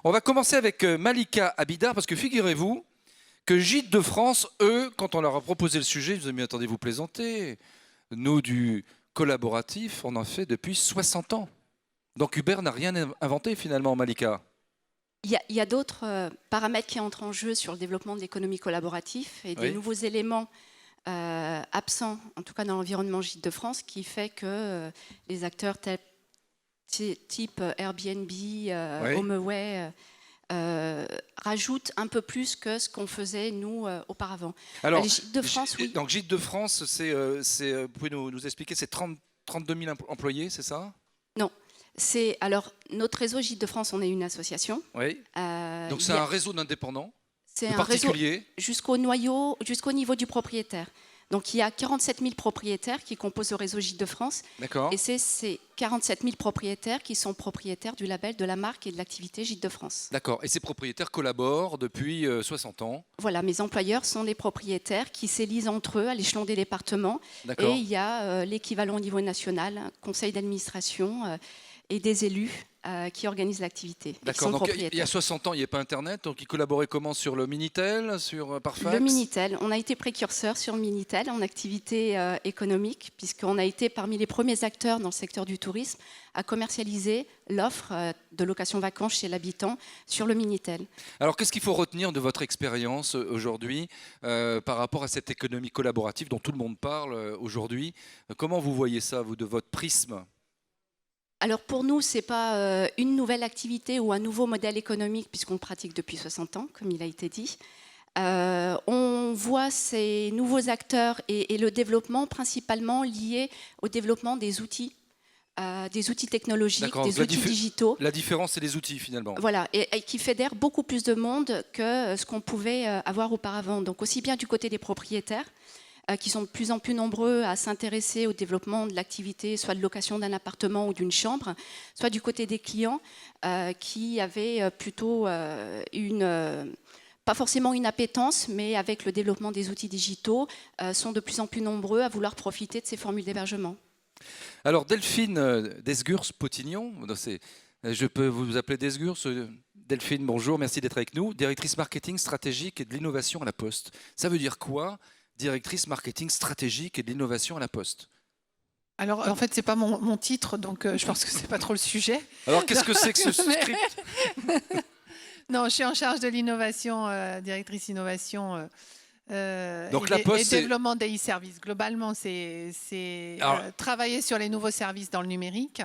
On va commencer avec Malika Abidar, parce que figurez-vous que Gîtes de France, eux, quand on leur a proposé le sujet, ils nous ont dit « Mais attendez, vous plaisantez. Nous, du collaboratif, on en fait depuis 60 ans. » Donc Uber n'a rien inventé finalement, Malika. Il y a d'autres paramètres qui entrent en jeu sur le développement de l'économie collaborative et des nouveaux éléments absents, en tout cas dans l'environnement Gîtes de France, qui fait que les acteurs type Airbnb, HomeAway, rajoutent un peu plus que ce qu'on faisait nous auparavant. Alors, les Gîtes de France, oui. Donc Gîtes de France, vous pouvez nous expliquer, c'est 32 000 employés, c'est ça? Non. Alors, notre réseau Gîtes de France, on est une association. Oui. Donc c'est un réseau d'indépendants, c'est de un particuliers. Réseau jusqu'au niveau du propriétaire. Donc il y a 47 000 propriétaires qui composent le réseau Gîtes de France. D'accord. Et c'est ces 47 000 propriétaires qui sont propriétaires du label, de la marque et de l'activité Gîtes de France. D'accord. Et ces propriétaires collaborent depuis 60 ans. Voilà, mes employeurs sont des propriétaires qui s'élisent entre eux à l'échelon des départements. Et il y a l'équivalent au niveau national, conseil d'administration et des élus qui organisent l'activité. D'accord, donc il y a 60 ans, il n'y avait pas Internet, donc ils collaboraient comment? Sur le Minitel, par fax? Le Minitel, on a été précurseur sur Minitel en activité économique, puisqu'on a été parmi les premiers acteurs dans le secteur du tourisme à commercialiser l'offre de location vacances chez l'habitant sur le Minitel. Alors qu'est-ce qu'il faut retenir de votre expérience aujourd'hui par rapport à cette économie collaborative dont tout le monde parle aujourd'hui? Comment vous voyez ça, vous, de votre prisme? Alors pour nous, ce n'est pas une nouvelle activité ou un nouveau modèle économique puisqu'on le pratique depuis 60 ans, comme il a été dit. On voit ces nouveaux acteurs et le développement principalement lié au développement des outils technologiques, des outils digitaux. La différence, c'est les outils finalement. Voilà, et qui fédèrent beaucoup plus de monde que ce qu'on pouvait avoir auparavant. Donc aussi bien du côté des propriétaires, qui sont de plus en plus nombreux à s'intéresser au développement de l'activité, soit de location d'un appartement ou d'une chambre, soit du côté des clients qui avaient plutôt pas forcément une appétence, mais avec le développement des outils digitaux, sont de plus en plus nombreux à vouloir profiter de ces formules d'hébergement. Alors Delphine Desgurs-Potignon, je peux vous appeler Desgurs. Delphine, bonjour, merci d'être avec nous. Directrice marketing stratégique et de l'innovation à la Poste. Ça veut dire quoi? Directrice marketing stratégique et de l'innovation à la Poste. Alors, en fait, ce n'est pas mon titre, donc je pense que ce n'est pas trop le sujet. Alors, qu'est-ce que c'est que ce script? Non, je suis en charge de l'innovation, directrice innovation donc, la Poste, et développement des e-services. Globalement, c'est travailler sur les nouveaux services dans le numérique.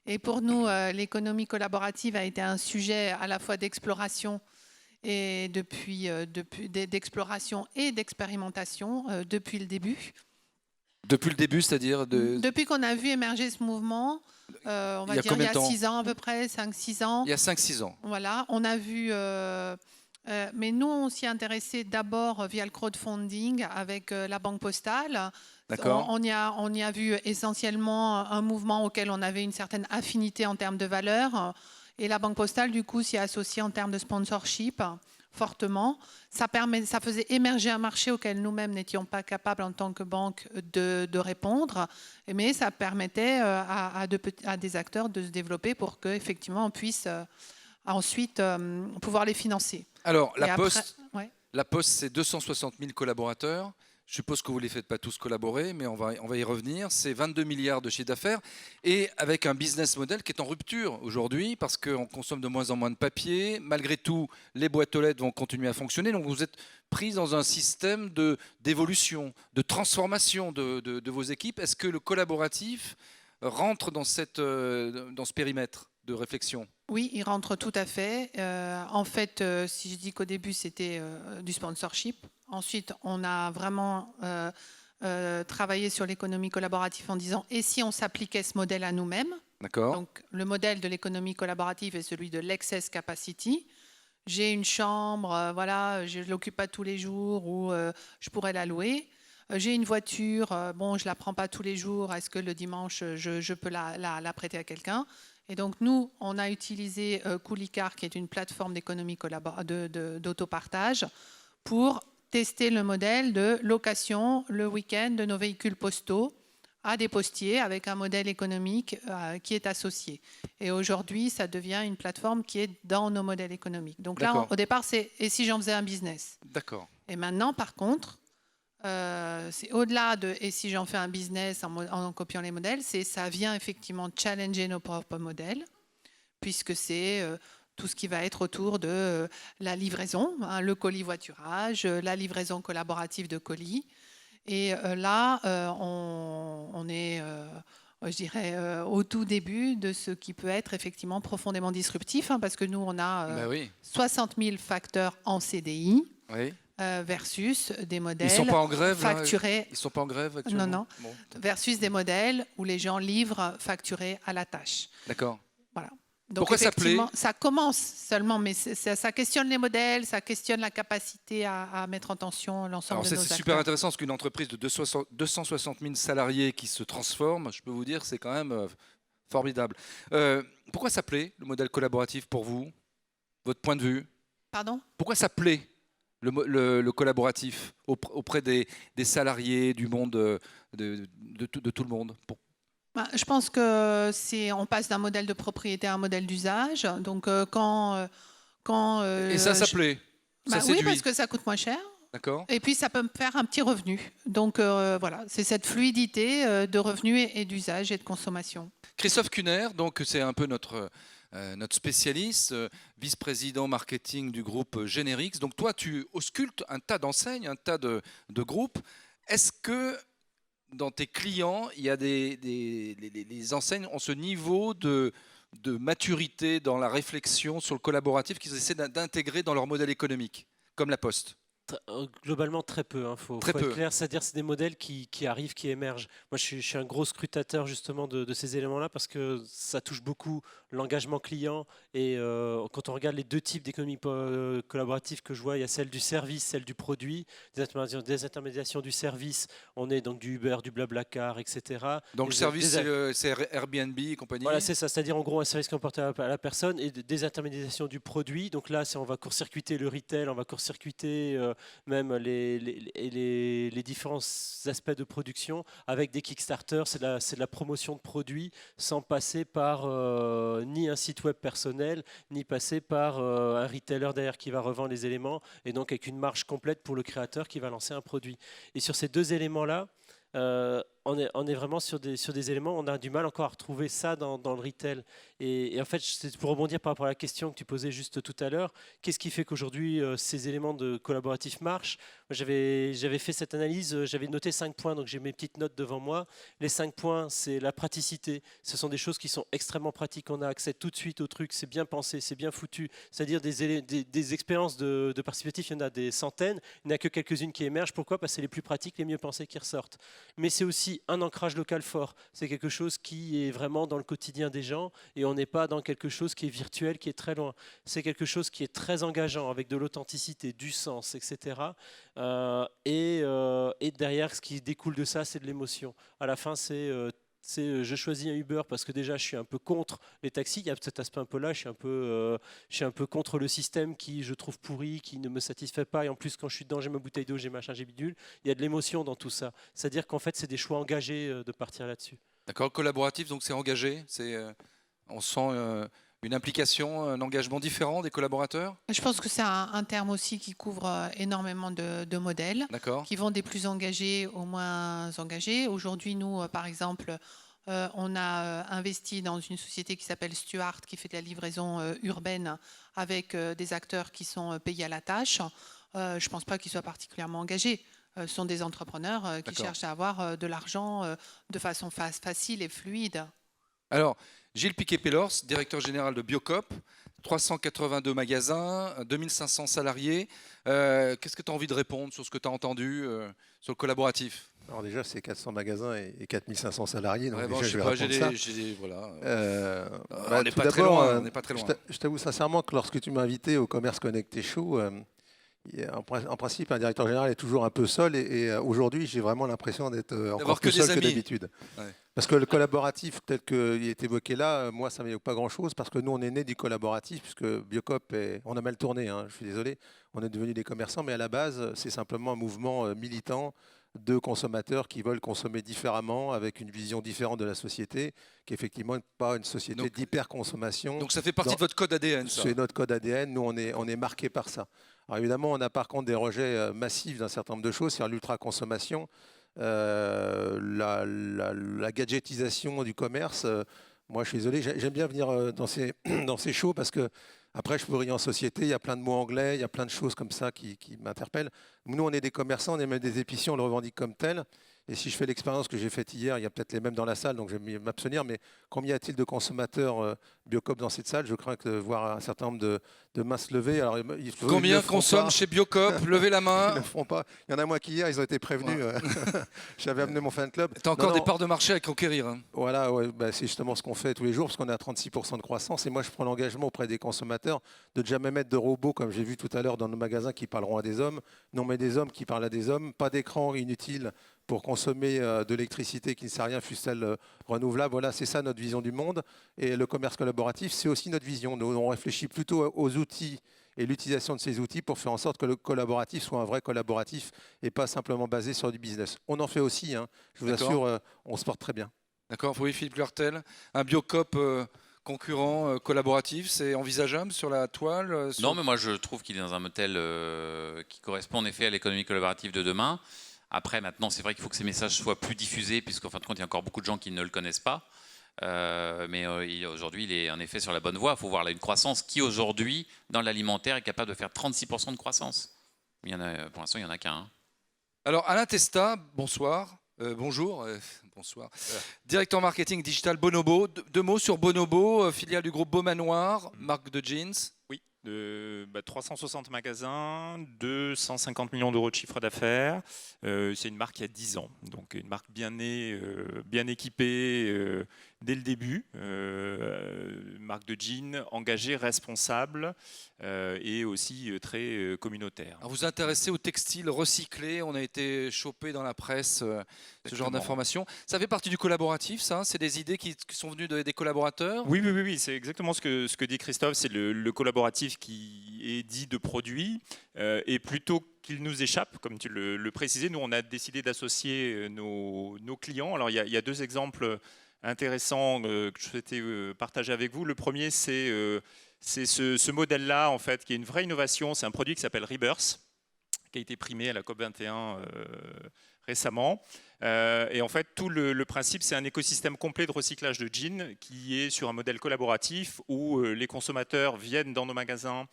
Et pour nous, l'économie collaborative a été un sujet à la fois d'exploration et d'exploration et d'expérimentation depuis le début. Depuis le début, c'est-à-dire Depuis qu'on a vu émerger ce mouvement, on va dire il y a 6 ans à peu près, 5-6 ans. Il y a 5-6 ans. Voilà, on a vu... mais nous, on s'y est intéressé d'abord via le crowdfunding avec la Banque Postale. D'accord. On y a vu essentiellement un mouvement auquel on avait une certaine affinité en termes de valeur. Et la Banque Postale, du coup, s'y est associée en termes de sponsorship fortement. Ça faisait émerger un marché auquel nous-mêmes n'étions pas capables en tant que banque de répondre, mais ça permettait à des acteurs de se développer pour qu'effectivement on puisse ensuite pouvoir les financer. Alors, la Poste, c'est 260 000 collaborateurs. Je suppose que vous ne les faites pas tous collaborer, mais on va y revenir. C'est 22 milliards de chiffre d'affaires et avec un business model qui est en rupture aujourd'hui parce qu'on consomme de moins en moins de papier. Malgré tout, les boîtes aux lettres vont continuer à fonctionner. Donc vous êtes pris dans un système d'évolution, de transformation de vos équipes. Est-ce que le collaboratif rentre dans ce périmètre de réflexion? Oui, il rentre tout à fait. En fait, si je dis qu'au début, c'était du sponsorship. Ensuite, on a vraiment travaillé sur l'économie collaborative en disant « et si on s'appliquait ce modèle à nous-mêmes ?» D'accord. Donc, le modèle de l'économie collaborative est celui de l'excess capacity. J'ai une chambre, voilà, je ne l'occupe pas tous les jours ou je pourrais la louer. J'ai une voiture, bon, je ne la prends pas tous les jours. Est-ce que le dimanche, je peux la prêter à quelqu'un? Et donc, nous, on a utilisé Coulicar, qui est une plateforme d'économie d'autopartage, pour tester le modèle de location le week-end de nos véhicules postaux à des postiers avec un modèle économique qui est associé. Et aujourd'hui, ça devient une plateforme qui est dans nos modèles économiques. Donc là, au départ, c'est « et si j'en faisais un business ?» D'accord. Et maintenant, par contre, c'est au-delà de « et si j'en fais un business en copiant les modèles », ça vient effectivement challenger nos propres modèles, puisque c'est tout ce qui va être autour de la livraison, hein, le colis voiturage, la livraison collaborative de colis. Et là, on est, je dirais, au tout début de ce qui peut être effectivement profondément disruptif, hein, parce que nous, on a 60 000 facteurs en CDI. Oui. Versus des modèles ils sont pas en grève, facturés. Ils ne sont pas en grève actuellement? Non. Bon. Versus des modèles où les gens livrent facturés à la tâche. D'accord. Voilà. Donc, pourquoi ça plaît? Ça commence seulement, mais ça questionne les modèles, ça questionne la capacité à mettre en tension l'ensemble de nos acteurs. C'est super intéressant, parce qu'une entreprise de 260 000 salariés qui se transforme, je peux vous dire, c'est quand même formidable. Pourquoi ça plaît, le modèle collaboratif, pour vous? Votre point de vue? Pardon? Pourquoi ça plaît, le collaboratif, auprès des salariés, du monde, de tout le monde? Je pense que on passe d'un modèle de propriété à un modèle d'usage. Donc quand et ça plaît? Ça oui, parce que ça coûte moins cher. D'accord. Et puis ça peut me faire un petit revenu. Donc voilà, c'est cette fluidité de revenus et d'usage et de consommation. Christophe Kuner, donc c'est un peu notre spécialiste, vice-président marketing du groupe Generix. Donc toi, tu auscultes un tas d'enseignes, un tas de groupes. Est-ce que dans tes clients, il y a les enseignes ont ce niveau de maturité dans la réflexion sur le collaboratif qu'ils essaient d'intégrer dans leur modèle économique, comme la Poste? Globalement, très peu. Il faut être clair, c'est-à-dire c'est des modèles qui arrivent, qui émergent. Moi, je suis un gros scrutateur justement de ces éléments-là parce que ça touche beaucoup l'engagement client. Et quand on regarde les deux types d'économie collaborative que je vois, il y a celle du service, celle du produit, des intermédiations du service. On est donc du Uber, du Blablacar, etc. Donc le service, c'est Airbnb et compagnie. Voilà, c'est ça. C'est-à-dire en gros un service qui est apporté à la personne et des intermédiations du produit. Donc là, on va court-circuiter le retail, on va court-circuiter même les différents aspects de production avec des Kickstarter. C'est de la promotion de produits sans passer par ni un site web personnel, ni passer par un retailer derrière qui va revendre les éléments, et donc avec une marge complète pour le créateur qui va lancer un produit. Et sur ces deux éléments-là, on est vraiment sur des éléments, on a du mal encore à retrouver ça dans le retail. Et en fait, c'est pour rebondir par rapport à la question que tu posais juste tout à l'heure, qu'est-ce qui fait qu'aujourd'hui ces éléments de collaboratif marchent? J'avais fait cette analyse, j'avais noté 5 points, donc j'ai mes petites notes devant moi. Les 5 points, c'est la praticité. Ce sont des choses qui sont extrêmement pratiques, on a accès tout de suite au truc, c'est bien pensé, c'est bien foutu. C'est-à-dire des expériences de participatif, il y en a des centaines, il n'y en a que quelques-unes qui émergent. Pourquoi? Parce que c'est les plus pratiques, les mieux pensées qui ressortent. Mais c'est aussi un ancrage local fort. C'est quelque chose qui est vraiment dans le quotidien des gens et on n'est pas dans quelque chose qui est virtuel, qui est très loin. C'est quelque chose qui est très engageant avec de l'authenticité, du sens, etc. Et derrière, ce qui découle de ça, c'est de l'émotion. À la fin, c'est je choisis un Uber parce que déjà je suis un peu contre les taxis, il y a cet aspect un peu là, je suis un peu contre le système qui je trouve pourri, qui ne me satisfait pas, et en plus quand je suis dedans j'ai ma bouteille d'eau, j'ai machin, j'ai bidule, il y a de l'émotion dans tout ça, c'est-à-dire qu'en fait c'est des choix engagés de partir là-dessus. D'accord, collaboratif, donc c'est engagé, on sent une implication, un engagement différent des collaborateurs? Je pense que c'est un terme aussi qui couvre énormément de modèles qui vont des plus engagés aux moins engagés. Aujourd'hui, nous, par exemple, on a investi dans une société qui s'appelle Stuart, qui fait de la livraison urbaine avec des acteurs qui sont payés à la tâche. Je ne pense pas qu'ils soient particulièrement engagés. Ce sont des entrepreneurs qui cherchent à avoir de l'argent de façon facile et fluide. Alors, Gilles Piquet-Pellors, directeur général de Biocop, 382 magasins, 2500 salariés. Qu'est-ce que tu as envie de répondre sur ce que tu as entendu sur le collaboratif? Alors déjà, c'est 400 magasins et 4500 salariés. Donc ouais, déjà, bon, je vais répondre ça. On n'est pas très loin. Je t'avoue sincèrement que lorsque tu m'as invité au Commerce Connecté Show, En principe, un directeur général est toujours un peu seul et aujourd'hui, j'ai vraiment l'impression d'être encore plus seul que d'habitude. Ouais. Parce que le collaboratif, tel qu'il est évoqué là, moi, ça ne m'évoque pas grand-chose parce que nous, on est né du collaboratif puisque Biocop, on a mal tourné, hein, je suis désolé, on est devenus des commerçants, mais à la base, c'est simplement un mouvement militant de consommateurs qui veulent consommer différemment, avec une vision différente de la société, qui est effectivement pas une société d'hyperconsommation. Donc ça fait partie de votre code ADN, ça. C'est notre code ADN, nous on est marqué par ça. Alors évidemment, on a par contre des rejets massifs d'un certain nombre de choses, c'est-à-dire l'ultra-consommation, la gadgetisation du commerce. Moi je suis désolé, j'aime bien venir dans ces shows parce que après, je peux briller en société, il y a plein de mots anglais, il y a plein de choses comme ça qui m'interpellent. Nous, on est des commerçants, on est même des épiciers, on le revendique comme tel. Et si je fais l'expérience que j'ai faite hier, il y a peut-être les mêmes dans la salle, donc je vais m'abstenir, mais combien y a-t-il de consommateurs Biocop dans cette salle? Je crains que de voir un certain nombre de mains se lever. Alors, combien consomment chez Biocop? Levez la main. Ils ne le feront pas. Il y en a moins qu'hier, ils ont été prévenus. Ouais. J'avais amené mon fan club. Tu as encore des parts de marché à conquérir. Hein. Voilà, ouais, c'est justement ce qu'on fait tous les jours, parce qu'on est à 36% de croissance. Et moi, je prends l'engagement auprès des consommateurs de ne jamais mettre de robots, comme j'ai vu tout à l'heure dans nos magasins, qui parleront à des hommes. Non, mais des hommes qui parlent à des hommes. Pas d'écran inutile pour consommer de l'électricité qui ne sert à rien, fût-elle renouvelable. Voilà, c'est ça notre vision du monde. Et le commerce collaboratif, c'est aussi notre vision. Nous, on réfléchit plutôt aux outils et l'utilisation de ces outils pour faire en sorte que le collaboratif soit un vrai collaboratif et pas simplement basé sur du business. On en fait aussi, hein. Je vous assure, on se porte très bien. D'accord, oui, Philippe Lurtel, un Biocop concurrent collaboratif, c'est envisageable sur la toile Non, mais moi je trouve qu'il est dans un modèle qui correspond en effet à l'économie collaborative de demain. Après, maintenant, c'est vrai qu'il faut que ces messages soient plus diffusés, puisqu'en fin de compte, il y a encore beaucoup de gens qui ne le connaissent pas. Mais aujourd'hui, il est en effet sur la bonne voie. Il faut voir là une croissance qui, aujourd'hui, dans l'alimentaire, est capable de faire 36% de croissance. Il y en a, pour l'instant, il n'y en a qu'un. Hein. Alors, Alain Testa, bonsoir. Bonjour. Bonsoir. Directeur marketing digital Bonobo. Deux mots sur Bonobo, filiale du groupe Beaumanoir, marque de jeans. Oui. 360 magasins, 250 millions d'euros de chiffre d'affaires. C'est une marque qui a 10 ans, donc une marque bien née, bien équipée dès le début. Marque de jeans engagée, responsable et aussi très communautaire. Alors vous vous intéressez au textile recyclé, on a été chopé dans la presse ce genre d'informations. Ça fait partie du collaboratif, ça? C'est des idées qui sont venues des collaborateurs? Oui, c'est exactement ce que dit Christophe, c'est le collaboratif qui est dit de produit, et plutôt qu'il nous échappe, comme tu le précisais, nous on a décidé d'associer nos clients. Alors il y a deux exemples intéressants que je souhaitais partager avec vous. Le premier, c'est ce modèle-là, en fait, qui est une vraie innovation. C'est un produit qui s'appelle Rebirth, qui a été primé à la COP21 récemment. Et en fait, tout le principe, c'est un écosystème complet de recyclage de jeans qui est sur un modèle collaboratif où les consommateurs viennent dans nos magasins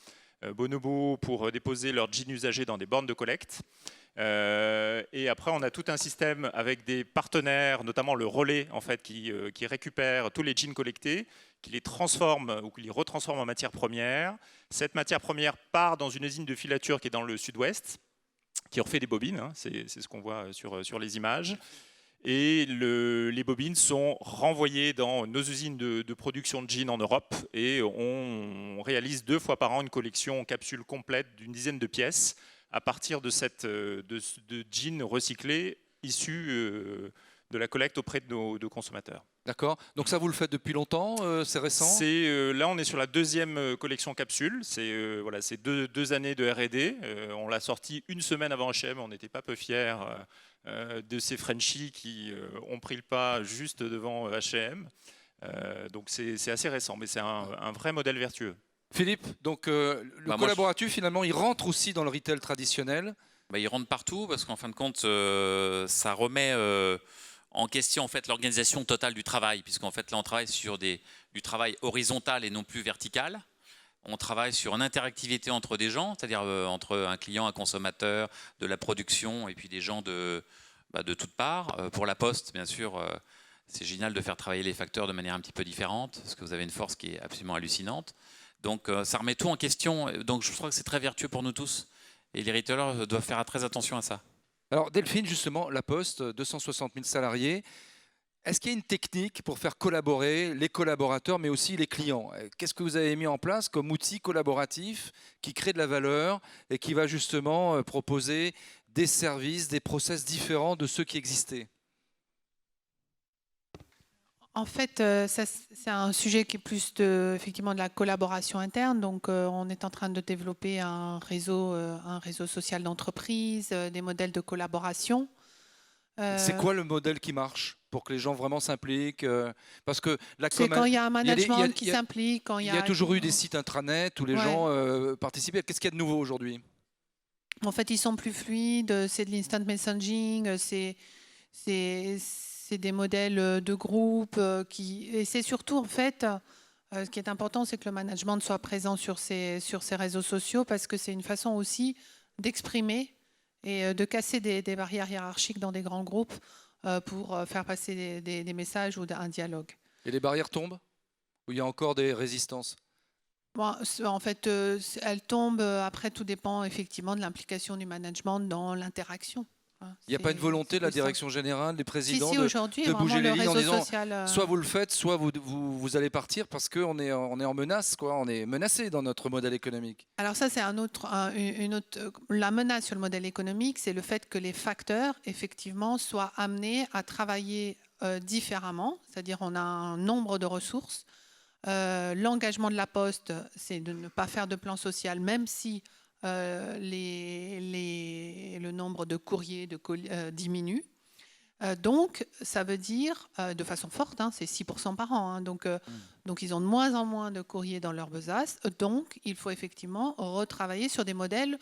Bonobo pour déposer leurs jeans usagés dans des bornes de collecte. Et après, on a tout un système avec des partenaires, notamment le relais, en fait, qui récupère tous les jeans collectés, qui les transforme ou qui les retransforme en matière première. Cette matière première part dans une usine de filature qui est dans le sud-ouest, qui refait des bobines, hein, c'est ce qu'on voit sur les images. Et les bobines sont renvoyées dans nos usines de production de jeans en Europe et on réalise 2 fois par an une collection en capsule complète d'une dizaine de pièces à partir de jeans recyclés issus de la collecte auprès de nos consommateurs. D'accord. Donc ça, vous le faites depuis longtemps? C'est récent? Là, on est sur la 2e collection capsule. C'est voilà, deux années de R&D. On l'a sorti une semaine avant H&M. On n'était pas peu fiers de ces Frenchies qui ont pris le pas juste devant H&M. Donc c'est assez récent, mais c'est un vrai modèle vertueux. Philippe, donc le collaboratif, finalement, il rentre aussi dans le retail traditionnel? Il rentre partout parce qu'en fin de compte, ça remet en question en fait, l'organisation totale du travail, puisqu'en fait là on travaille sur du travail horizontal et non plus vertical. On travaille sur une interactivité entre des gens, c'est-à-dire entre un client, un consommateur, de la production et puis des gens de toutes parts. Pour la Poste, bien sûr, c'est génial de faire travailler les facteurs de manière un petit peu différente, parce que vous avez une force qui est absolument hallucinante. Donc ça remet tout en question, donc je crois que c'est très vertueux pour nous tous. Et les retailers doivent faire très attention à ça. Alors Delphine, justement, la Poste, 260 000 salariés. Est-ce qu'il y a une technique pour faire collaborer les collaborateurs, mais aussi les clients? Qu'est-ce que vous avez mis en place comme outil collaboratif qui crée de la valeur et qui va justement proposer des services, des process différents de ceux qui existaient? En fait, ça, c'est un sujet qui est plus effectivement de la collaboration interne. Donc, on est en train de développer un réseau social d'entreprise, des modèles de collaboration. C'est quoi le modèle qui marche pour que les gens vraiment s'impliquent? Parce que c'est quand il y a un management qui s'implique. Il y a toujours eu des sites intranet où les gens participaient. Qu'est-ce qu'il y a de nouveau aujourd'hui? En fait, ils sont plus fluides. C'est de l'instant messaging. C'est des modèles de groupe. Et c'est surtout, en fait, ce qui est important, c'est que le management soit présent sur ces réseaux sociaux parce que c'est une façon aussi d'exprimer et de casser des barrières hiérarchiques dans des grands groupes pour faire passer des messages ou un dialogue. Et les barrières tombent? Ou il y a encore des résistances? Bon, en fait, elles tombent. Après, tout dépend effectivement de l'implication du management dans l'interaction. Il n'y a pas une volonté de la direction générale, des présidents, de bouger les lignes en disant soit vous le faites, soit vous allez partir parce qu'on est en menace, quoi. On est menacé dans notre modèle économique. Alors ça, c'est la menace sur le modèle économique, c'est le fait que les facteurs, effectivement, soient amenés à travailler différemment. C'est-à-dire on a un nombre de ressources. L'engagement de la Poste, c'est de ne pas faire de plan social, même si le nombre de courriers diminue. Donc, ça veut dire, de façon forte, c'est 6% par an. Donc, ils ont de moins en moins de courriers dans leur besace. Donc, il faut effectivement retravailler sur des modèles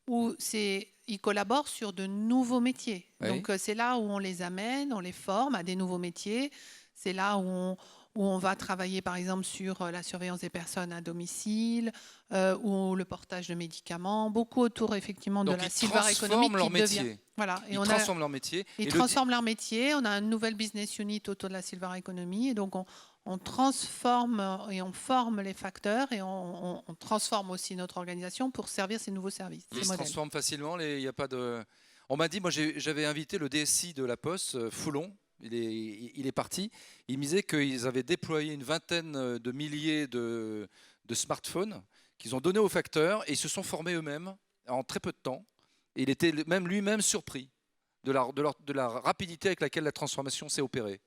où ils collaborent sur de nouveaux métiers. Oui. Donc, c'est là où on les amène, on les forme à des nouveaux métiers. C'est là où on va travailler par exemple sur la surveillance des personnes à domicile ou le portage de médicaments, beaucoup autour effectivement de la silver economy qui devient. Voilà. Ils transforment leur métier. Ils transforment leur métier. On a une nouvelle business unit autour de la silver economy et donc on transforme et on forme les facteurs et on transforme aussi notre organisation pour servir ces nouveaux services. Ils se transforment facilement. Il y a pas de. On m'a dit, moi j'avais invité le DSI de la Poste, Foulon. Il est parti. Il me disait qu'ils avaient déployé une vingtaine de milliers de smartphones qu'ils ont donnés aux facteurs et ils se sont formés eux-mêmes en très peu de temps. Et il était même lui-même surpris de la rapidité avec laquelle la transformation s'est opérée.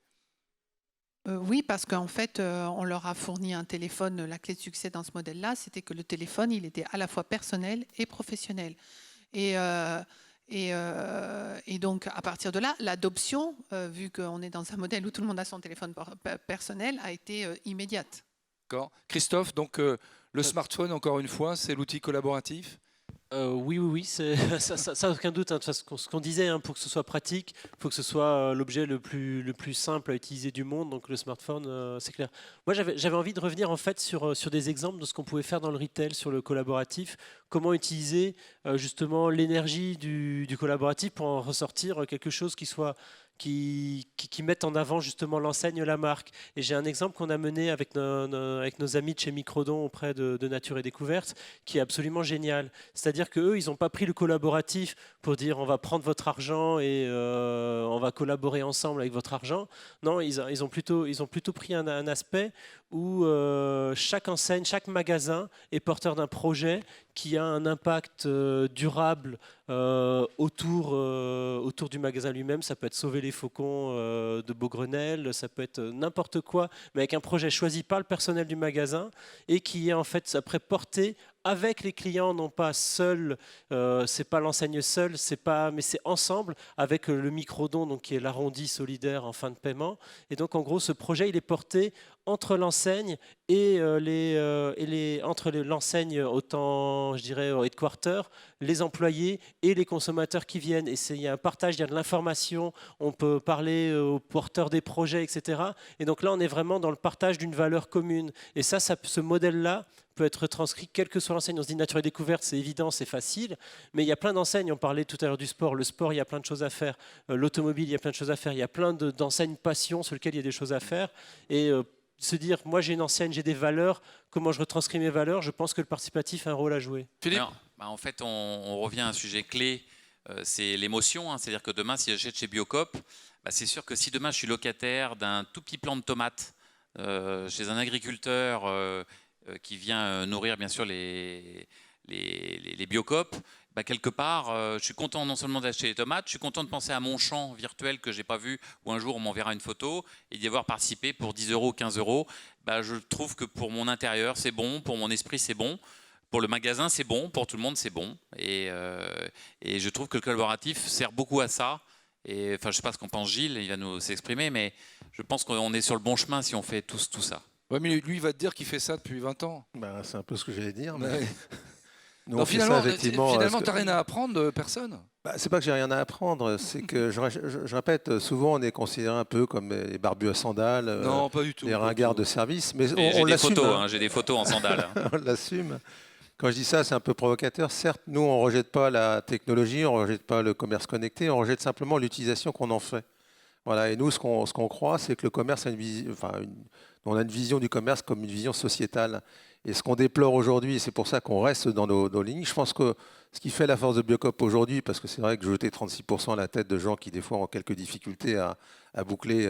Oui, parce qu'en fait, on leur a fourni un téléphone. La clé de succès dans ce modèle-là, c'était que le téléphone, il était à la fois personnel et professionnel. Et donc, à partir de là, l'adoption, vu qu'on est dans un modèle où tout le monde a son téléphone personnel, a été immédiate. D'accord. Christophe, donc le smartphone, encore une fois, c'est l'outil collaboratif? Oui, ça aucun doute. Hein, ce qu'on disait, pour que ce soit pratique, il faut que ce soit l'objet le plus simple à utiliser du monde. Donc le smartphone, c'est clair. Moi, j'avais envie de revenir en fait sur des exemples de ce qu'on pouvait faire dans le retail, sur le collaboratif. Comment utiliser justement l'énergie du collaboratif pour en ressortir quelque chose qui mette en avant justement l'enseigne, la marque. Et j'ai un exemple qu'on a mené avec nos amis de chez Microdon auprès de Nature et Découverte, qui est absolument génial. C'est-à-dire qu'eux, ils n'ont pas pris le collaboratif pour dire on va prendre votre argent et on va collaborer ensemble avec votre argent. Non, ils ont plutôt pris un aspect où chaque enseigne, chaque magasin est porteur d'un projet qui a un impact durable autour du magasin lui-même. Ça peut être sauver les faucons de Beaugrenelle, ça peut être n'importe quoi, mais avec un projet choisi par le personnel du magasin et qui est en fait après porté avec les clients, non pas seul, c'est pas l'enseigne seule, mais c'est ensemble avec le Microdon, donc qui est l'arrondi solidaire en fin de paiement. Et donc en gros, ce projet, il est porté entre l'enseigne et entre l'enseigne autant, je dirais, au headquarter, les employés et les consommateurs qui viennent. Et il y a un partage, il y a de l'information, on peut parler aux porteurs des projets, etc. Et donc là, on est vraiment dans le partage d'une valeur commune. Et ce modèle-là peut être transcrit quelle que soit l'enseigne. On se dit Nature et Découverte, c'est évident, c'est facile, mais il y a plein d'enseignes. On parlait tout à l'heure du sport. Le sport, il y a plein de choses à faire. L'automobile, il y a plein de choses à faire. Il y a plein d'enseignes passion sur lesquelles il y a des choses à faire. Et se dire, moi j'ai une enseigne, j'ai des valeurs, comment je retranscris mes valeurs, je pense que le participatif a un rôle à jouer. Philippe ? Alors, en fait, on revient à un sujet clé c'est l'émotion. Hein. C'est-à-dire que demain, si j'achète chez Biocop, bah, c'est sûr que si demain je suis locataire d'un tout petit plant de tomates chez un agriculteur qui vient nourrir bien sûr les Biocop, bah, quelque part, je suis content non seulement d'acheter les tomates, je suis content de penser à mon champ virtuel que je n'ai pas vu, où un jour on m'enverra une photo, et d'y avoir participé pour 10 euros, 15 euros. Bah, je trouve que pour mon intérieur, c'est bon, pour mon esprit, c'est bon. Pour le magasin, c'est bon, pour tout le monde, c'est bon. Et je trouve que le collaboratif sert beaucoup à ça. Et, enfin, je ne sais pas ce qu'en pense Gilles, il va nous s'exprimer, mais je pense qu'on est sur le bon chemin si on fait tout ça. Ouais, mais lui, il va te dire qu'il fait ça depuis 20 ans. Ben, c'est un peu ce que j'allais dire. Mais... Ouais. Nous, Non, on fait ça, effectivement, finalement tu n'as rien à apprendre de personne. Bah, c'est pas que j'ai rien à apprendre, c'est que je répète, souvent on est considéré un peu comme les barbus à sandales, Non, pas du tout. les ringards de service, mais J'ai on des l'assume. photos, hein, j'ai des photos en sandales. On l'assume. Quand je dis ça, c'est un peu provocateur. Certes, nous, on ne rejette pas la technologie, on ne rejette pas le commerce connecté, on rejette simplement l'utilisation qu'on en fait. Voilà. Et nous, ce qu'on croit, c'est que le commerce a on a une vision du commerce comme une vision sociétale. Et ce qu'on déplore aujourd'hui, et c'est pour ça qu'on reste dans nos lignes, je pense que ce qui fait la force de Biocop aujourd'hui, parce que c'est vrai que jeter 36% à la tête de gens qui, des fois, ont quelques difficultés à boucler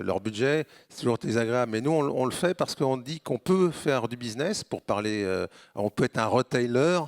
leur budget, c'est toujours désagréable. Mais nous, on le fait parce qu'on dit qu'on peut faire du business, pour parler, on peut être un retailer,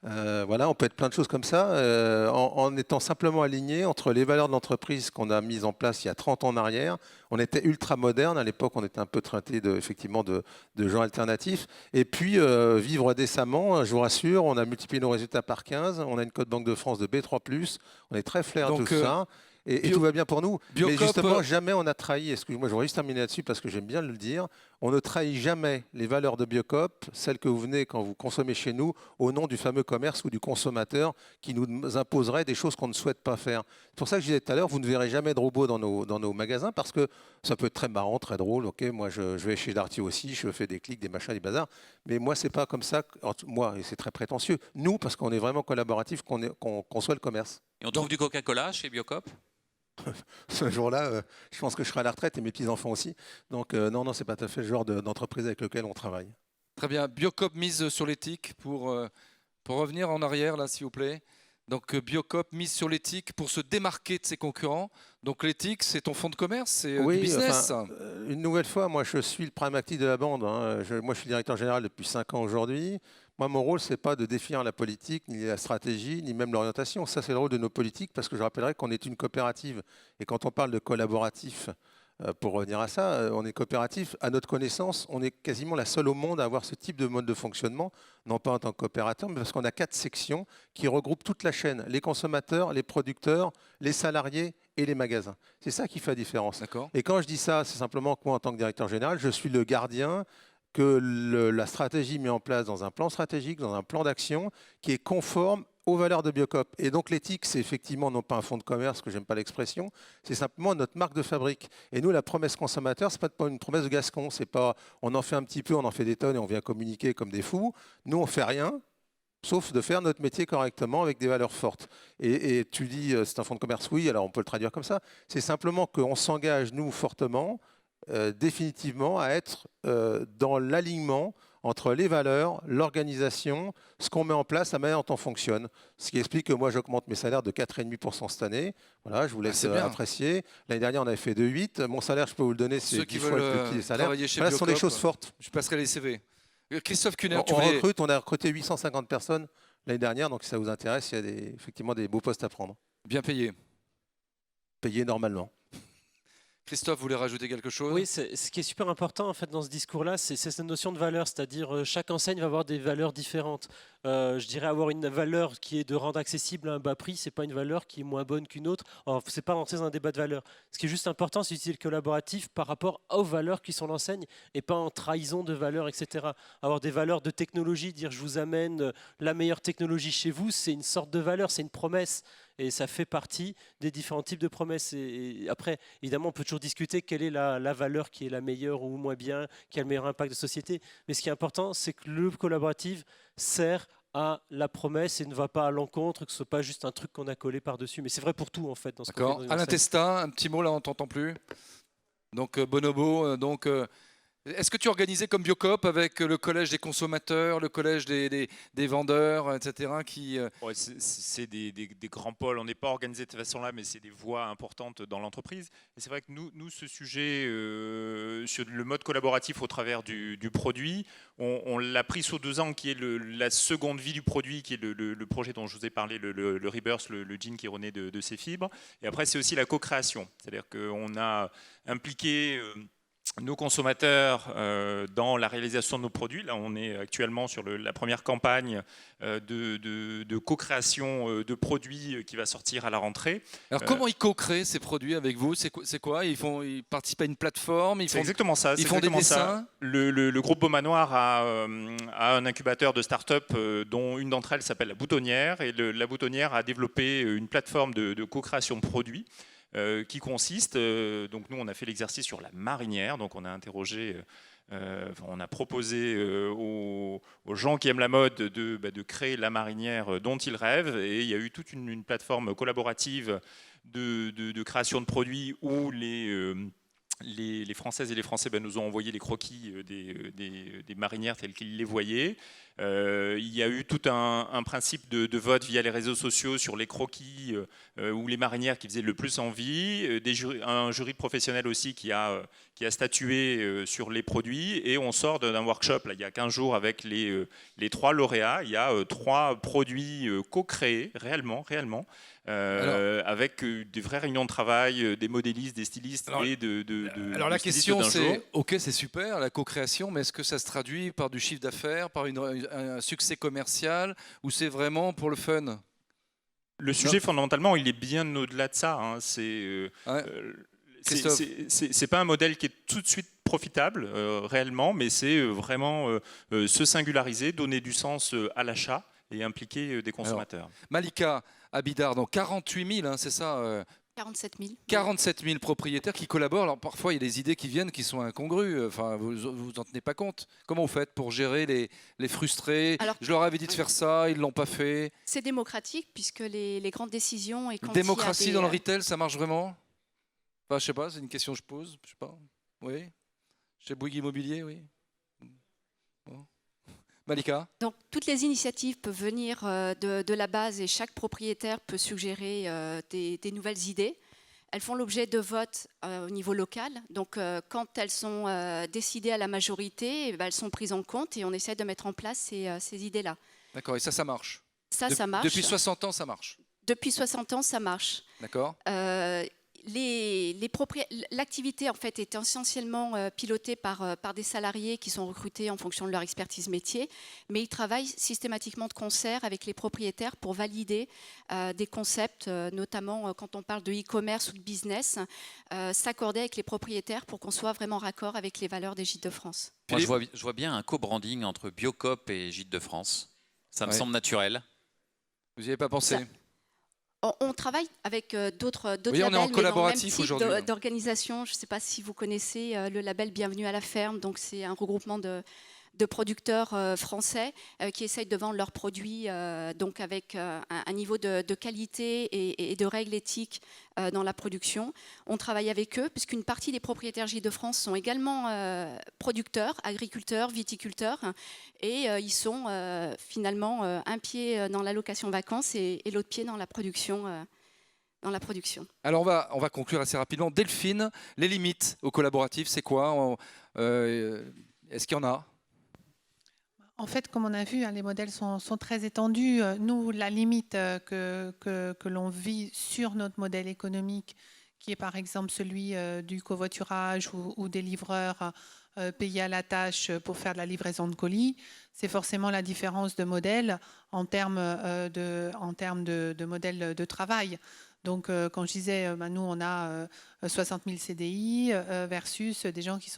voilà, on peut être plein de choses comme ça, en étant simplement aligné entre les valeurs de l'entreprise qu'on a mises en place il y a 30 ans en arrière. On était ultra moderne, à l'époque, on était un peu traités effectivement de gens alternatifs. Et puis, vivre décemment, je vous rassure, on a multiplié nos résultats par 15, on a une cote Banque de France de B3+, on est très fiers de tout ça. Et tout va bien pour nous. Biocop, mais justement, jamais on a trahi, excusez-moi, je voudrais juste terminer là-dessus parce que j'aime bien le dire, on ne trahit jamais les valeurs de Biocop, celles que vous venez quand vous consommez chez nous, au nom du fameux commerce ou du consommateur qui nous imposerait des choses qu'on ne souhaite pas faire. C'est pour ça que je disais tout à l'heure, vous ne verrez jamais de robots dans nos magasins parce que ça peut être très marrant, très drôle. Ok, moi, je vais chez Darty aussi, je fais des clics, des machins, des bazars. Mais moi, c'est pas comme ça, moi, et c'est très prétentieux. Nous, parce qu'on est vraiment collaboratif, qu'on conçoit le commerce. Et on trouve du Coca-Cola chez Biocop? Ce jour-là, je pense que je serai à la retraite et mes petits-enfants aussi. Donc non, c'est pas tout à fait le genre d'entreprise avec lequel on travaille. Très bien. Biocop mise sur l'éthique pour revenir en arrière, là, s'il vous plaît. Donc Biocop mise sur l'éthique pour se démarquer de ses concurrents. Donc l'éthique, c'est ton fonds de commerce, c'est du business. Enfin, une nouvelle fois, moi je suis le prime actif de la bande. Hein. Moi je suis directeur général depuis 5 ans aujourd'hui. Moi mon rôle, c'est pas de définir la politique, ni la stratégie, ni même l'orientation. Ça c'est le rôle de nos politiques parce que je rappellerai qu'on est une coopérative. Et quand on parle de collaboratif, pour revenir à ça, on est coopératif. À notre connaissance, on est quasiment la seule au monde à avoir ce type de mode de fonctionnement, non pas en tant que coopérateur, mais parce qu'on a 4 sections qui regroupent toute la chaîne, les consommateurs, les producteurs, les salariés et les magasins. C'est ça qui fait la différence. Et quand je dis ça, c'est simplement que moi, en tant que directeur général, je suis le gardien que la stratégie mise en place dans un plan stratégique, dans un plan d'action, qui est conforme aux valeurs de Biocop. Et donc l'éthique, c'est effectivement non pas un fonds de commerce, que j'aime pas l'expression, c'est simplement notre marque de fabrique. Et nous, la promesse consommateur, c'est pas une promesse de Gascon, c'est pas on en fait un petit peu, on en fait des tonnes et on vient communiquer comme des fous. Nous, on fait rien, sauf de faire notre métier correctement avec des valeurs fortes. Et tu dis, c'est un fonds de commerce, oui, alors on peut le traduire comme ça. C'est simplement qu'on s'engage, nous, fortement, définitivement, à être dans l'alignement entre les valeurs, l'organisation, ce qu'on met en place, la manière dont on fonctionne. Ce qui explique que moi, j'augmente mes salaires de 4,5% cette année. Voilà, je vous laisse apprécier. L'année dernière, on avait fait de 8. Mon salaire, je peux vous le donner, c'est 10 fois le plus petit des salaires. Voilà, ce sont des choses fortes. Je passerai les CV. Christophe Kuhner, on a recruté 850 personnes l'année dernière, donc si ça vous intéresse, il y a effectivement des beaux postes à prendre. Bien payés. Payés normalement. Christophe voulait rajouter quelque chose? Oui, ce qui est super important en fait dans ce discours-là, c'est cette notion de valeur, c'est-à-dire chaque enseigne va avoir des valeurs différentes. Je dirais avoir une valeur qui est de rendre accessible à un bas prix, c'est pas une valeur qui est moins bonne qu'une autre. C'est pas rentrer dans un débat de valeur. Ce qui est juste important, c'est d'utiliser le collaboratif par rapport aux valeurs qui sont l'enseigne et pas en trahison de valeurs, etc. Avoir des valeurs de technologie, dire je vous amène la meilleure technologie chez vous, c'est une sorte de valeur, c'est une promesse. Et ça fait partie des différents types de promesses. Et après, évidemment, on peut toujours discuter quelle est la valeur qui est la meilleure ou moins bien, qui a le meilleur impact de société. Mais ce qui est important, c'est que le collaboratif sert à la promesse et ne va pas à l'encontre, que ce ne soit pas juste un truc qu'on a collé par-dessus. Mais c'est vrai pour tout, en fait. D'accord. Alain Testin, un petit mot, là, on ne t'entend plus. Donc, Bonobo, Est-ce que tu organisais comme Biocop avec le collège des consommateurs, le collège des vendeurs, etc. Ouais, c'est des grands pôles. On n'est pas organisé de cette façon-là, mais c'est des voies importantes dans l'entreprise. Et c'est vrai que nous ce sujet sur le mode collaboratif au travers du produit, on l'a pris sur 2 ans, qui est la seconde vie du produit, qui est le projet dont je vous ai parlé, le Rebirth, le jean qui renaît de ses fibres. Et après, c'est aussi la co-création. C'est-à-dire qu'on a impliqué nos consommateurs dans la réalisation de nos produits. Là, on est actuellement sur la première campagne de co-création de produits qui va sortir à la rentrée. Alors, comment ils co-créent ces produits avec vous? C'est quoi? Ils participent à une plateforme? C'est exactement ça. Ils font des dessins? Le groupe Beaumanoir a un incubateur de start-up dont une d'entre elles s'appelle La Boutonnière. Et la Boutonnière a développé une plateforme de co-création de produits qui consiste, donc nous on a fait l'exercice sur la marinière, donc on a interrogé, on a proposé aux gens qui aiment la mode de créer la marinière dont ils rêvent, et il y a eu toute une plateforme collaborative de création de produits où les Françaises et les Français nous ont envoyé les croquis des marinières telles qu'ils les voyaient. Il y a eu tout un principe de vote via les réseaux sociaux sur les croquis ou les marinières qui faisaient le plus envie, un jury professionnel aussi qui a statué sur les produits, et on sort d'un workshop là, il y a 15 jours avec les 3 lauréats. Il y a 3 produits co-créés réellement. Avec des vraies réunions de travail, des modélistes, des stylistes Alors la question c'est, ok, c'est super la co-création, mais est-ce que ça se traduit par du chiffre d'affaires, par un succès commercial, ou c'est vraiment pour le fun? Le sujet fondamentalement, il est bien au-delà de ça. Hein. C'est pas un modèle qui est tout de suite profitable réellement, mais c'est vraiment se singulariser, donner du sens à l'achat et impliquer des consommateurs. Alors, Malika Abidar, donc 48 000, hein, c'est ça 47 000. 47 000 propriétaires qui collaborent. Alors parfois, il y a des idées qui viennent qui sont incongrues. Enfin, vous en tenez pas compte. Comment vous faites pour gérer les frustrés? Alors, je leur avais dit de faire ça, ils ne l'ont pas fait. C'est démocratique puisque les grandes décisions... Et quand démocratie dans le retail, ça marche vraiment? Enfin, je sais pas, c'est une question que je pose. Je sais pas. Oui. Chez Bouygues Immobilier, oui. Bon. Malika? Donc, toutes les initiatives peuvent venir de la base et chaque propriétaire peut suggérer des nouvelles idées. Elles font l'objet de votes au niveau local. Donc, quand elles sont décidées à la majorité, elles sont prises en compte et on essaie de mettre en place ces idées-là. D'accord, et ça marche? Ça marche. Depuis 60 ans, ça marche? Depuis 60 ans, ça marche. D'accord. L'activité en fait est essentiellement pilotée par des salariés qui sont recrutés en fonction de leur expertise métier, mais ils travaillent systématiquement de concert avec les propriétaires pour valider des concepts, notamment quand on parle de e-commerce ou de business, s'accorder avec les propriétaires pour qu'on soit vraiment raccord avec les valeurs des Gîtes de France. Moi, je vois bien un co-branding entre Biocop et Gîtes de France. Ça me semble naturel. Vous n'y avez pas pensé? On travaille avec d'autres oui, labels, on est en collaboratif aujourd'hui. D'organisations. Je ne sais pas si vous connaissez le label Bienvenue à la ferme. Donc, c'est un regroupement de producteurs français qui essayent de vendre leurs produits donc avec un niveau de qualité et de règles éthiques dans la production. On travaille avec eux puisqu'une partie des propriétaires Gîtes de France sont également producteurs, agriculteurs, viticulteurs et ils sont finalement un pied dans la location vacances et l'autre pied dans la production. Alors on va conclure assez rapidement. Delphine, les limites au collaboratif, c'est quoi? Est-ce qu'il y en a? En fait, comme on a vu, les modèles sont très étendus. Nous, la limite que l'on vit sur notre modèle économique, qui est par exemple celui du covoiturage ou des livreurs payés à la tâche pour faire de la livraison de colis, c'est forcément la différence de modèle en termes de modèle de travail. Donc, quand je disais, nous, on a 60 000 CDI versus des gens qui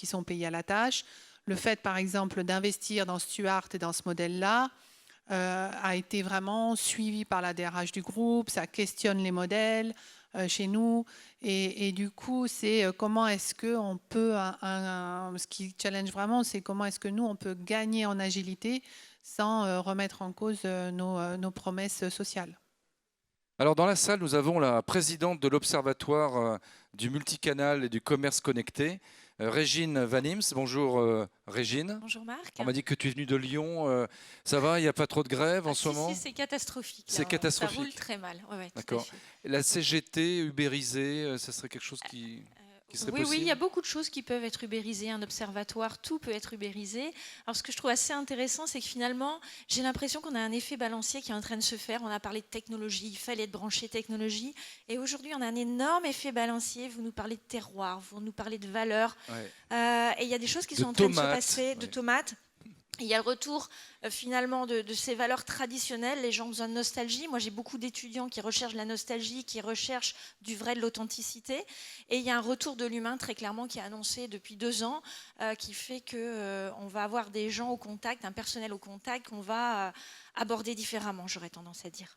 sont payés à la tâche. Le fait, par exemple, d'investir dans Stuart et dans ce modèle-là a été vraiment suivi par la DRH du groupe. Ça questionne les modèles chez nous. Et du coup, c'est comment est-ce qu'on peut... ce qui challenge vraiment, c'est comment est-ce que nous, on peut gagner en agilité sans remettre en cause nos promesses sociales. Alors, dans la salle, nous avons la présidente de l'Observatoire du multicanal et du commerce connecté, Régine Vanims. Bonjour Régine. Bonjour Marc. On m'a dit que tu es venue de Lyon. Ça va, il n'y a pas trop de grève en ce moment? Si, c'est catastrophique. C'est catastrophique. Ça roule très mal. Ouais, D'accord. La CGT, ubérisée, ça serait quelque chose qui serait possible? Oui, il y a beaucoup de choses qui peuvent être ubérisées. Un observatoire, tout peut être ubérisé. Alors, ce que je trouve assez intéressant, c'est que finalement, j'ai l'impression qu'on a un effet balancier qui est en train de se faire. On a parlé de technologie, il fallait être branché technologie. Et aujourd'hui, on a un énorme effet balancier. Vous nous parlez de terroir, vous nous parlez de valeurs. Ouais. Et il y a des choses qui sont en train de se passer, de tomates. Il y a le retour finalement de ces valeurs traditionnelles. Les gens ont besoin de nostalgie. Moi, j'ai beaucoup d'étudiants qui recherchent la nostalgie, qui recherchent du vrai, de l'authenticité. Et il y a un retour de l'humain très clairement qui est annoncé depuis 2 ans, qui fait qu'on va avoir des gens au contact, un personnel au contact qu'on va aborder différemment, j'aurais tendance à dire.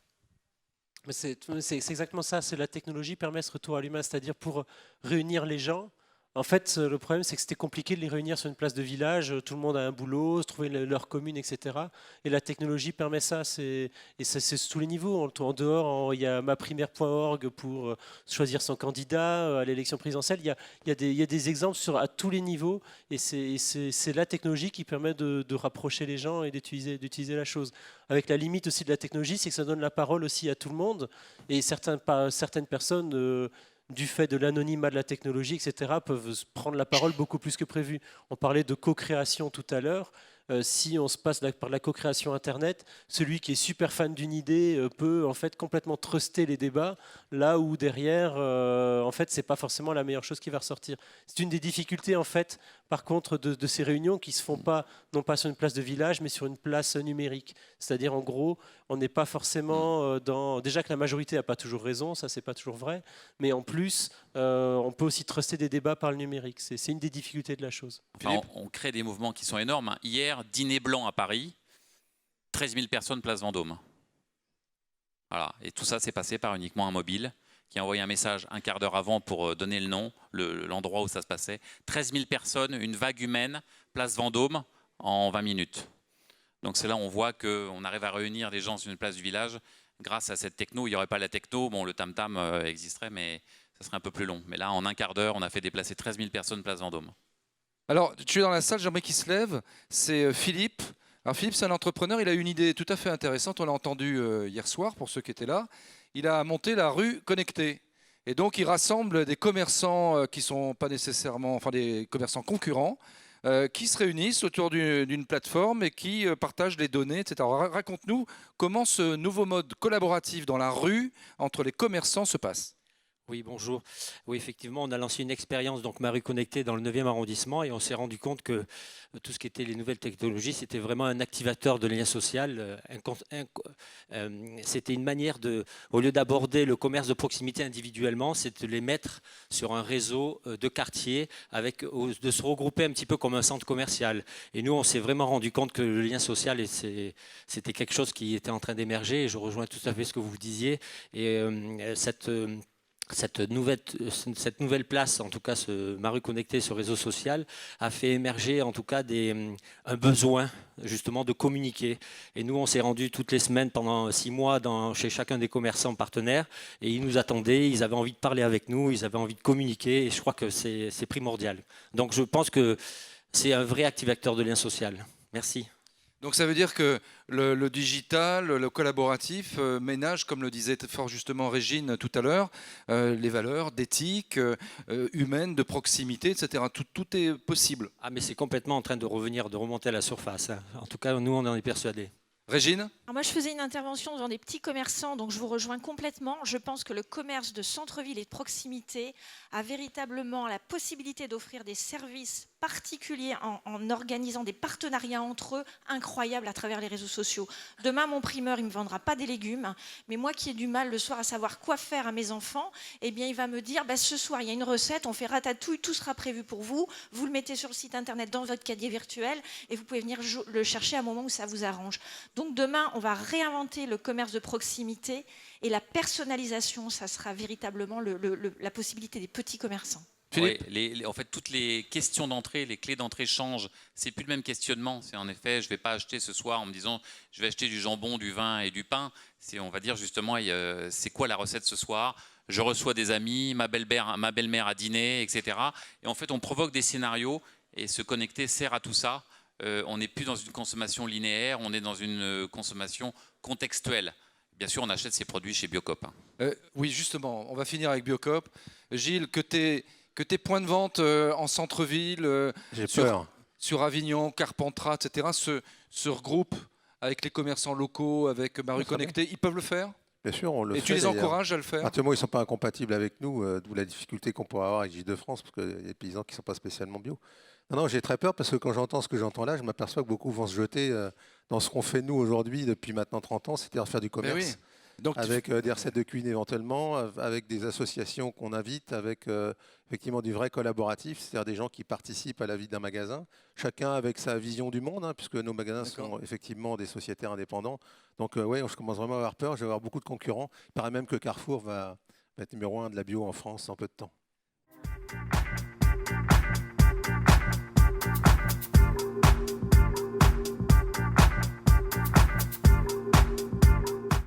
C'est exactement ça. C'est la technologie permet ce retour à l'humain, c'est-à-dire pour réunir les gens. En fait, le problème, c'est que c'était compliqué de les réunir sur une place de village. Tout le monde a un boulot, se trouver leur commune, etc. Et la technologie permet ça. Et c'est tous les niveaux. En dehors, il y a maprimaire.org pour choisir son candidat à l'élection présidentielle. Il y a des exemples à tous les niveaux. Et c'est la technologie qui permet de rapprocher les gens et d'utiliser la chose. Avec la limite aussi de la technologie, c'est que ça donne la parole aussi à tout le monde. Et certaines personnes... du fait de l'anonymat de la technologie, etc., peuvent prendre la parole beaucoup plus que prévu. On parlait de co-création tout à l'heure. Si on se passe par la co-création Internet, celui qui est super fan d'une idée peut en fait complètement truster les débats, là où derrière, en fait, c'est pas forcément la meilleure chose qui va ressortir. C'est une des difficultés, en fait, par contre, de ces réunions qui se font pas, non pas sur une place de village, mais sur une place numérique. C'est-à-dire, en gros, on n'est pas forcément dans... Déjà que la majorité n'a pas toujours raison, ça, c'est pas toujours vrai, mais en plus, on peut aussi truster des débats par le numérique. C'est une des difficultés de la chose. Enfin, on crée des mouvements qui sont énormes. Hier, dîner blanc à Paris, 13 000 personnes, place Vendôme. Voilà. Et tout ça, c'est passé par uniquement un mobile qui a envoyé un message un quart d'heure avant pour donner le nom, l'endroit où ça se passait. 13 000 personnes, une vague humaine, place Vendôme, en 20 minutes. Donc c'est là où on voit qu'on arrive à réunir des gens sur une place du village grâce à cette techno. Il n'y aurait pas la techno, bon, le tam-tam existerait, mais ça serait un peu plus long. Mais là, en un quart d'heure, on a fait déplacer 13 000 personnes, place Vendôme. Alors, tu es dans la salle, j'aimerais qu'il se lève. C'est Philippe. Alors Philippe, c'est un entrepreneur, il a une idée tout à fait intéressante, on l'a entendu hier soir pour ceux qui étaient là. Il a monté la rue connectée. Et donc il rassemble des commerçants qui ne sont pas nécessairement, enfin des commerçants concurrents, qui se réunissent autour d'une plateforme et qui partagent les données, etc. Raconte-nous comment ce nouveau mode collaboratif dans la rue entre les commerçants se passe. Oui, bonjour. Oui, effectivement, on a lancé une expérience, donc Ma Rue Connectée, dans le 9e arrondissement, et on s'est rendu compte que tout ce qui était les nouvelles technologies, c'était vraiment un activateur de lien social. C'était une manière de, au lieu d'aborder le commerce de proximité individuellement, c'est de les mettre sur un réseau de quartiers, de se regrouper un petit peu comme un centre commercial. Et nous, on s'est vraiment rendu compte que le lien social, c'était quelque chose qui était en train d'émerger, et je rejoins tout à fait ce que vous disiez. Et cette nouvelle place, en tout cas Ma Rue Connectée, ce réseau social, a fait émerger en tout cas un besoin justement de communiquer. Et nous, on s'est rendus toutes les semaines pendant 6 mois chez chacun des commerçants partenaires, et ils nous attendaient, ils avaient envie de parler avec nous, ils avaient envie de communiquer, et je crois que c'est primordial. Donc je pense que c'est un vrai activateur de lien social. Merci. Donc ça veut dire que le digital, le collaboratif ménage, comme le disait fort justement Régine tout à l'heure, les valeurs d'éthique humaine, de proximité, etc. Tout est possible. Ah, mais c'est complètement en train de remonter à la surface. En tout cas, nous, on en est persuadés. Régine ? Alors moi, je faisais une intervention dans des petits commerçants, donc je vous rejoins complètement. Je pense que le commerce de centre-ville et de proximité a véritablement la possibilité d'offrir des services particuliers en organisant des partenariats entre eux incroyables à travers les réseaux sociaux. Demain, mon primeur, il ne me vendra pas des légumes, mais moi qui ai du mal le soir à savoir quoi faire à mes enfants, eh bien, il va me dire, ce soir, il y a une recette, on fait ratatouille, tout sera prévu pour vous, vous le mettez sur le site internet dans votre cahier virtuel et vous pouvez venir le chercher à un moment où ça vous arrange. Donc demain, on va réinventer le commerce de proximité et la personnalisation, ça sera véritablement la possibilité des petits commerçants. Philippe ? En fait, toutes les questions d'entrée, les clés d'entrée changent. C'est plus le même questionnement. C'est en effet, je vais pas acheter ce soir en me disant, je vais acheter du jambon, du vin et du pain. C'est, on va dire justement, c'est quoi la recette ce soir ? Je reçois des amis, ma belle-mère a dîné, etc. Et en fait, on provoque des scénarios et se connecter sert à tout ça. On n'est plus dans une consommation linéaire, on est dans une consommation contextuelle. Bien sûr, on achète ces produits chez Biocop. Oui, justement, on va finir avec Biocop. Gilles, que tes points de vente en centre-ville, sur Avignon, Carpentras, etc., se regroupent avec les commerçants locaux, avec Ma Rue Connectée, ils peuvent le faire ? Bien sûr, on le fait. Et tu les encourages à le faire ? À partir du moment où ils ne sont pas incompatibles avec nous, d'où la difficulté qu'on pourrait avoir avec Gilles-de-France, parce qu'il y a des paysans qui ne sont pas spécialement bio. Non, j'ai très peur parce que quand j'entends ce que j'entends là, je m'aperçois que beaucoup vont se jeter dans ce qu'on fait nous aujourd'hui depuis maintenant 30 ans, c'est-à-dire faire du commerce. Oui. Donc, avec des recettes de cuisine éventuellement, avec des associations qu'on invite, avec effectivement du vrai collaboratif, c'est-à-dire des gens qui participent à la vie d'un magasin, chacun avec sa vision du monde, puisque nos magasins sont effectivement des sociétaires indépendants. Donc je commence vraiment à avoir peur, je vais avoir beaucoup de concurrents. Il paraît même que Carrefour va être numéro 1 de la bio en France en peu de temps.